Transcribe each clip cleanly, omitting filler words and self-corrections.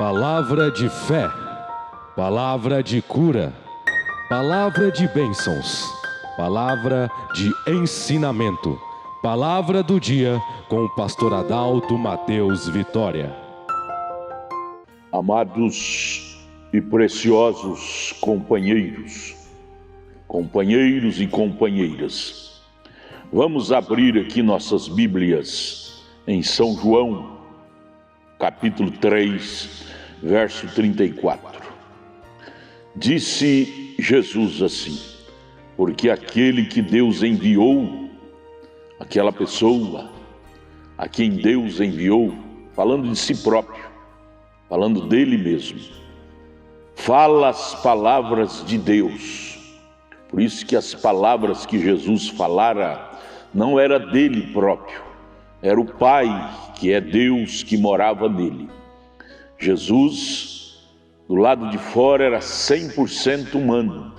Palavra de fé, palavra de cura, palavra de bênçãos, palavra de ensinamento, palavra do dia com o pastor Adalto Mateus Vitória. Amados e preciosos companheiros e companheiras, vamos abrir aqui nossas Bíblias em São João, capítulo 3, verso 34. Disse Jesus assim: porque aquele que Deus enviou, aquela pessoa a quem Deus enviou, falando de si próprio, falando dele mesmo, fala as palavras de Deus. Por isso que as palavras que Jesus falara não era dele próprio, era o Pai, que é Deus, que morava nele. Jesus, do lado de fora, era 100% humano,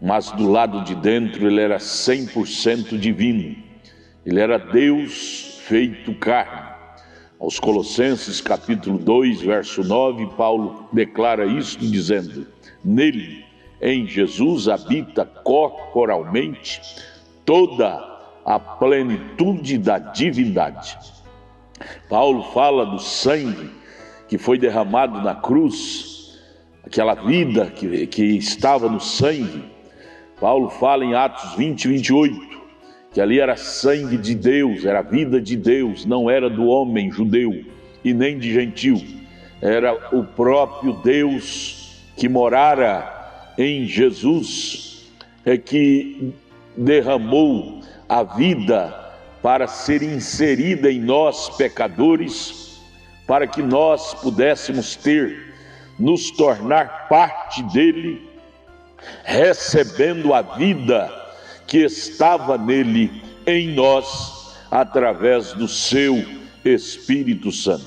mas do lado de dentro ele era 100% divino. Ele era Deus feito carne. Aos Colossenses capítulo 2, verso 9, Paulo declara isto dizendo: nele, em Jesus, habita corporalmente toda a plenitude da divindade. Paulo fala do sangue que foi derramado na cruz, aquela vida que estava no sangue. Paulo fala em Atos 20, 28, que ali era sangue de Deus, era vida de Deus, não era do homem judeu e nem de gentil, era o próprio Deus que morara em Jesus, que derramou a vida para ser inserida em nós pecadores, para que nós pudéssemos nos tornar parte dele, recebendo a vida que estava nele, em nós, através do seu Espírito Santo.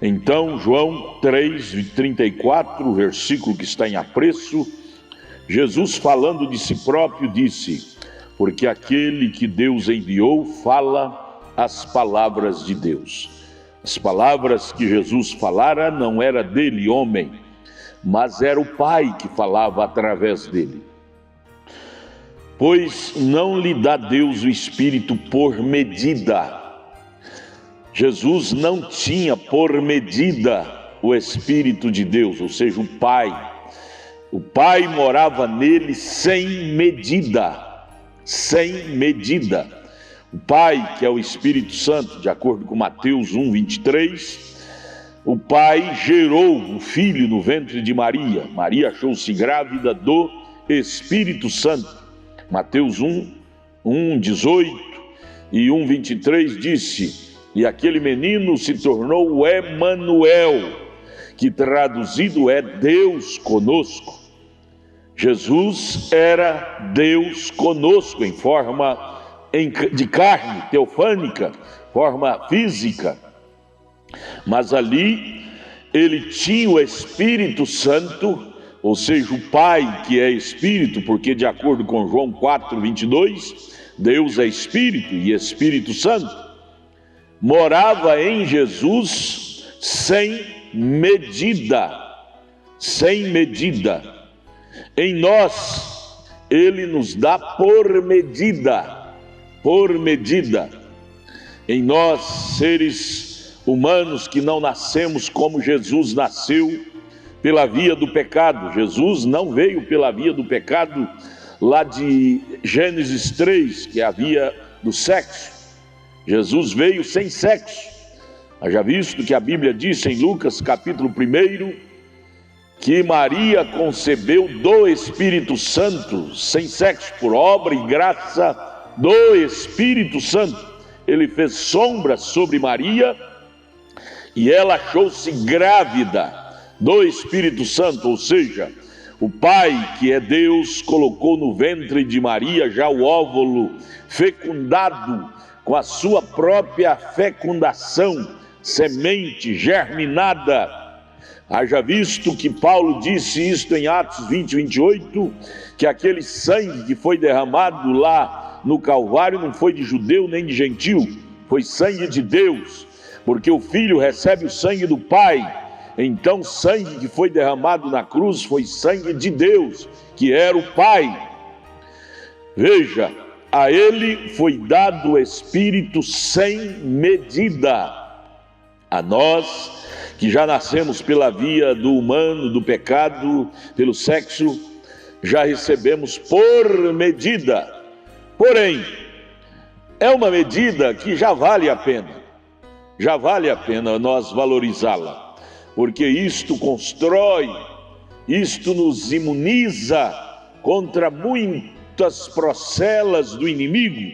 Então, João 3:34, o versículo que está em apreço, Jesus, falando de si próprio, disse: porque aquele que Deus enviou fala as palavras de Deus. As palavras que Jesus falara não era dele, homem, mas era o Pai que falava através dele. Pois não lhe dá Deus o Espírito por medida. Jesus não tinha por medida o Espírito de Deus, ou seja, o Pai. O Pai morava nele sem medida. Sem medida. O Pai, que é o Espírito Santo, de acordo com Mateus 1:23, o Pai gerou o Filho no ventre de Maria. Maria achou-se grávida do Espírito Santo. Mateus 1:18 e 1:23 disse: e aquele menino se tornou o Emanuel, que traduzido é Deus conosco. Jesus era Deus conosco em forma de carne, teofânica, forma física. Mas ali ele tinha o Espírito Santo, ou seja, o Pai que é Espírito, porque de acordo com João 4:22, Deus é Espírito e Espírito Santo, morava em Jesus sem medida, sem medida. Em nós, ele nos dá por medida, por medida. Em nós, seres humanos que não nascemos como Jesus nasceu, pela via do pecado. Jesus não veio pela via do pecado lá de Gênesis 3, que é a via do sexo. Jesus veio sem sexo. Já visto que a Bíblia diz em Lucas capítulo 1 que Maria concebeu do Espírito Santo sem sexo, por obra e graça do Espírito Santo. Ele fez sombra sobre Maria e ela achou-se grávida do Espírito Santo, ou seja, o Pai, que é Deus, colocou no ventre de Maria já o óvulo fecundado com a sua própria fecundação, semente germinada. Haja visto que Paulo disse isto em Atos 20:28, que aquele sangue que foi derramado lá no Calvário não foi de judeu nem de gentil, foi sangue de Deus, porque o Filho recebe o sangue do Pai Então o sangue que foi derramado na cruz foi sangue de Deus, que era o Pai. Veja, a ele foi dado o Espírito sem medida. A nós, que já nascemos pela via do humano, do pecado, pelo sexo, já recebemos por medida. Porém, é uma medida que já vale a pena nós valorizá-la, porque isto constrói, isto nos imuniza contra muitas procelas do inimigo,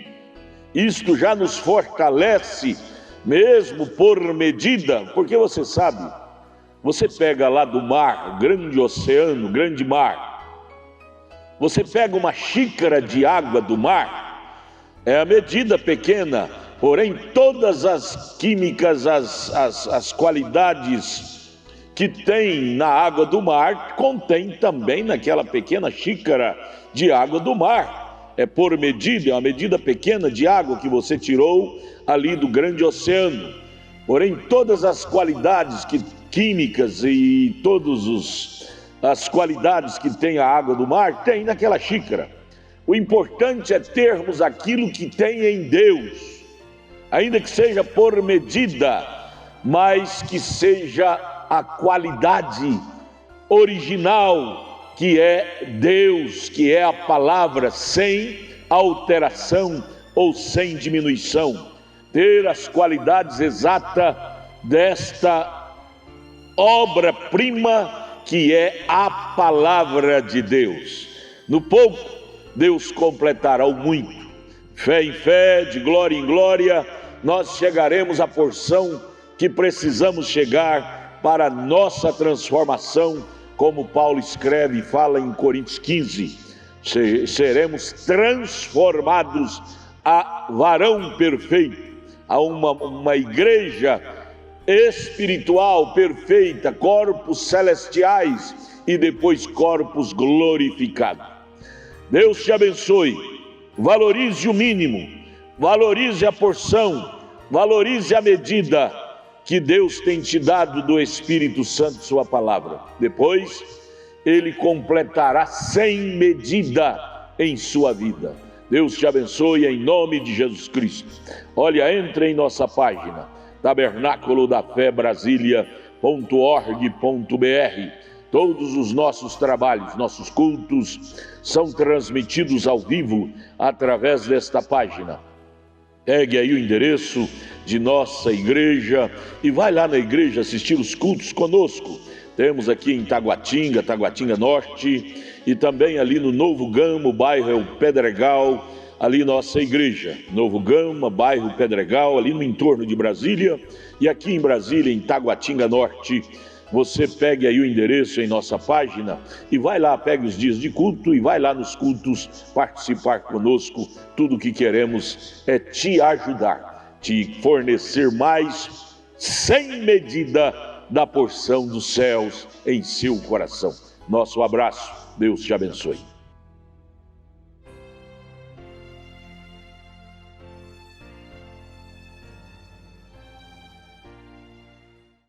isto já nos fortalece, mesmo por medida, porque você sabe, você pega lá do mar, grande oceano, grande mar, você pega uma xícara de água do mar, é a medida pequena, porém todas as químicas, as qualidades que tem na água do mar, contém também naquela pequena xícara de água do mar. É por medida, é uma medida pequena de água que você tirou ali do grande oceano. Porém, todas as qualidades químicas e todas as qualidades que tem a água do mar, tem naquela xícara. O importante é termos aquilo que tem em Deus, ainda que seja por medida, mas que seja a qualidade original, que é Deus, que é a palavra, sem alteração ou sem diminuição. Ter as qualidades exatas desta obra-prima que é a palavra de Deus. No pouco, Deus completará o muito. Fé em fé, de glória em glória, nós chegaremos à porção que precisamos chegar para a nossa transformação, como Paulo escreve e fala em Coríntios 15, seremos transformados a varão perfeito, a uma igreja espiritual perfeita, corpos celestiais e depois corpos glorificados. Deus te abençoe, valorize o mínimo, valorize a porção, valorize a medida que Deus tem te dado do Espírito Santo, sua palavra. Depois, Ele completará sem medida em sua vida. Deus te abençoe em nome de Jesus Cristo. Olha, entre em nossa página, tabernáculo da fé Brasília.org.br. Todos os nossos trabalhos, nossos cultos são transmitidos ao vivo através desta página. Pegue aí o endereço de nossa igreja e vai lá na igreja assistir os cultos conosco. Temos aqui em Taguatinga Norte, e também ali no Novo Gama, o bairro Pedregal, ali nossa igreja. Novo Gama, bairro Pedregal, ali no entorno de Brasília, e aqui em Brasília, em Taguatinga Norte. Você pegue aí o endereço em nossa página e vai lá, pegue os dias de culto e vai lá nos cultos participar conosco. Tudo o que queremos é te ajudar, te fornecer mais sem medida da porção dos céus em seu coração. Nosso abraço, Deus te abençoe.